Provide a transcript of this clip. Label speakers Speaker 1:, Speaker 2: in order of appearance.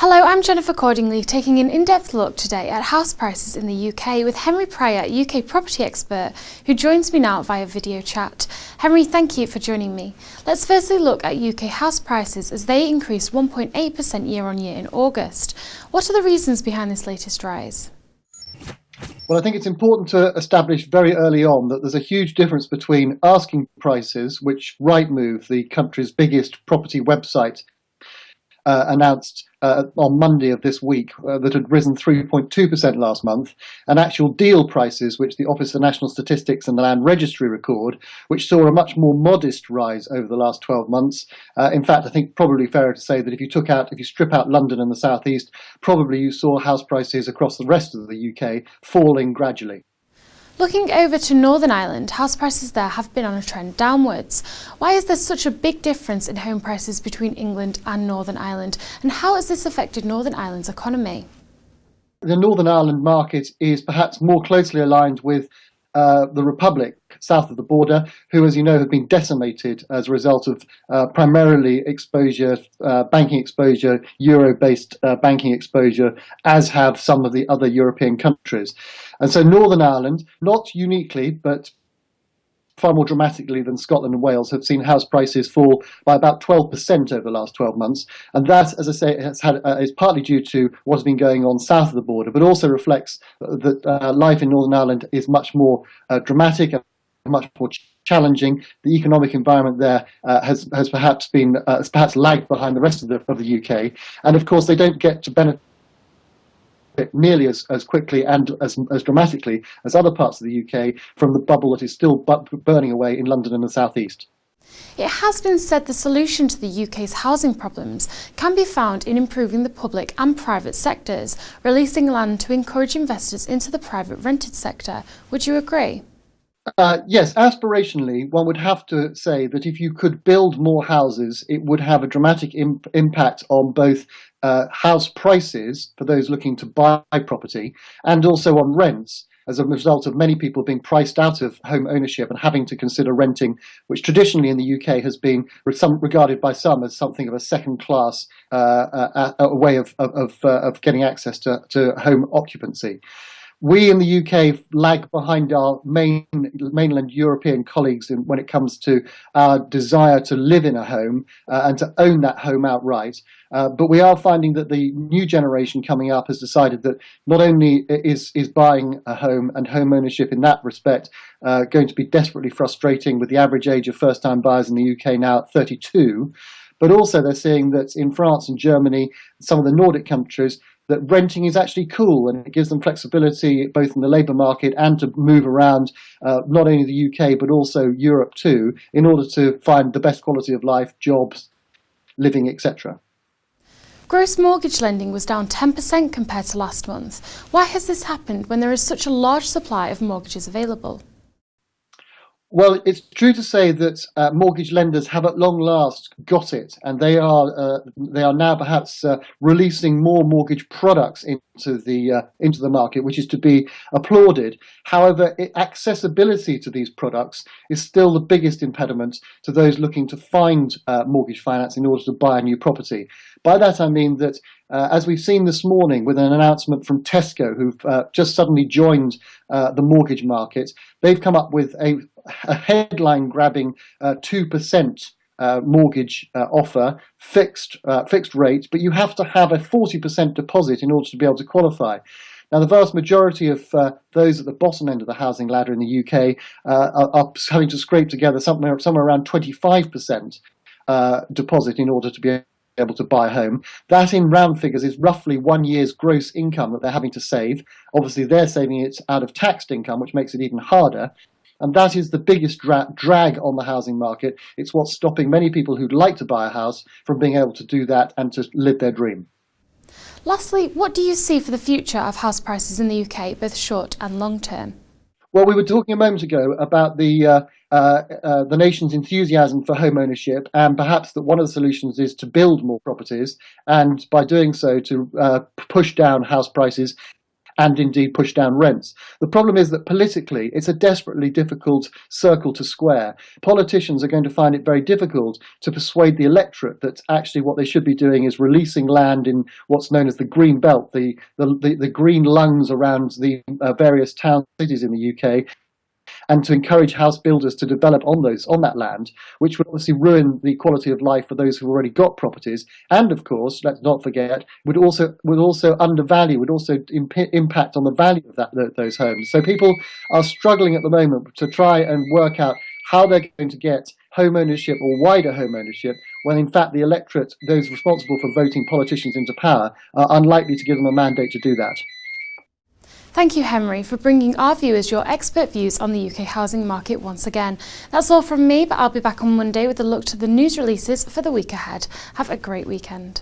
Speaker 1: Hello, I'm Jennifer Cordingley, taking an in-depth look today at house prices in the UK with Henry Pryor, UK property expert, who joins me now via video chat. Henry, thank you for joining me. Let's firstly look at UK house prices as they increased 1.8% year on year in August. What are the reasons behind this latest rise?
Speaker 2: Well, I think it's important to establish very early on that there's a huge difference between asking prices, which Rightmove, the country's biggest property website, announced on Monday of this week that had risen 3.2% last month, and actual deal prices, which the Office for National Statistics and the Land Registry record, which saw a much more modest rise over the last 12 months. In fact, I think probably fairer to say that if you strip out London and the South East, probably you saw house prices across the rest of the UK falling gradually.
Speaker 1: Looking over to Northern Ireland, house prices there have been on a trend downwards. Why is there such a big difference in home prices between England and Northern Ireland, and how has this affected Northern Ireland's economy?
Speaker 2: The Northern Ireland market is perhaps more closely aligned with the Republic south of the border, who, as you know, have been decimated as a result of primarily banking exposure, euro-based banking exposure, as have some of the other European countries. And so Northern Ireland, not uniquely, but far more dramatically than Scotland and Wales, have seen house prices fall by about 12% over the last 12 months. And that, as I say, is partly due to what has been going on south of the border, but also reflects that life in Northern Ireland is much more dramatic and much more challenging. The economic environment there has perhaps lagged behind the rest of the UK. And of course, they don't get to benefit nearly as quickly and as dramatically as other parts of the UK from the bubble that is still burning away in London and the South East.
Speaker 1: It has been said the solution to the UK's housing problems can be found in improving the public and private sectors, releasing land to encourage investors into the private rented sector. Would you agree?
Speaker 2: Yes, aspirationally, one would have to say that if you could build more houses, it would have a dramatic impact on both house prices for those looking to buy property and also on rents, as a result of many people being priced out of home ownership and having to consider renting, which traditionally in the UK has been regarded by some as something of a second-class a way of getting access to home occupancy. We in the UK lag behind our mainland European colleagues when it comes to our desire to live in a home and to own that home outright. But we are finding that the new generation coming up has decided that not only is buying a home and home ownership in that respect going to be desperately frustrating, with the average age of first-time buyers in the UK now at 32, but also they're seeing that in France and Germany, some of the Nordic countries, that renting is actually cool and it gives them flexibility both in the labour market and to move around not only the UK but also Europe too, in order to find the best quality of life, jobs, living, etc.
Speaker 1: Gross mortgage lending was down 10% compared to last month. Why has this happened when there is such a large supply of mortgages available?
Speaker 2: Well, it's true to say that mortgage lenders have at long last got it, and they are now perhaps releasing more mortgage products into the market, which is to be applauded. However, accessibility to these products is still the biggest impediment to those looking to find mortgage finance in order to buy a new property. By that I mean that, as we've seen this morning with an announcement from Teso, who've just suddenly joined the mortgage market, they've come up with a headline-grabbing 2% mortgage offer, fixed rate, but you have to have a 40% deposit in order to be able to qualify. Now, the vast majority of those at the bottom end of the housing ladder in the UK are having to scrape together somewhere around 25% deposit in order to be able to buy a home. That, in round figures, is roughly 1 year's gross income that they're having to save. Obviously, they're saving it out of taxed income, which makes it even harder. And that is the biggest drag on the housing market. It's what's stopping many people who'd like to buy a house from being able to do that and to live their dream.
Speaker 1: Lastly, what do you see for the future of house prices in the UK, both short and long term?
Speaker 2: Well, we were talking a moment ago about the nation's enthusiasm for home ownership, and perhaps that one of the solutions is to build more properties, and by doing so to push down house prices and indeed push down rents. The problem is that politically, it's a desperately difficult circle to square. Politicians are going to find it very difficult to persuade the electorate that actually what they should be doing is releasing land in what's known as the green belt, the green lungs around the various towns and cities in the UK, and to encourage house builders to develop on that land, which would obviously ruin the quality of life for those who've already got properties, and of course, let's not forget, would also undervalue, would also impact on the value of those homes. So people are struggling at the moment to try and work out how they're going to get home ownership or wider home ownership, when in fact the electorate, those responsible for voting politicians into power, are unlikely to give them a mandate to do that.
Speaker 1: Thank you, Henry, for bringing our viewers your expert views on the UK housing market once again. That's all from me, but I'll be back on Monday with a look to the news releases for the week ahead. Have a great weekend.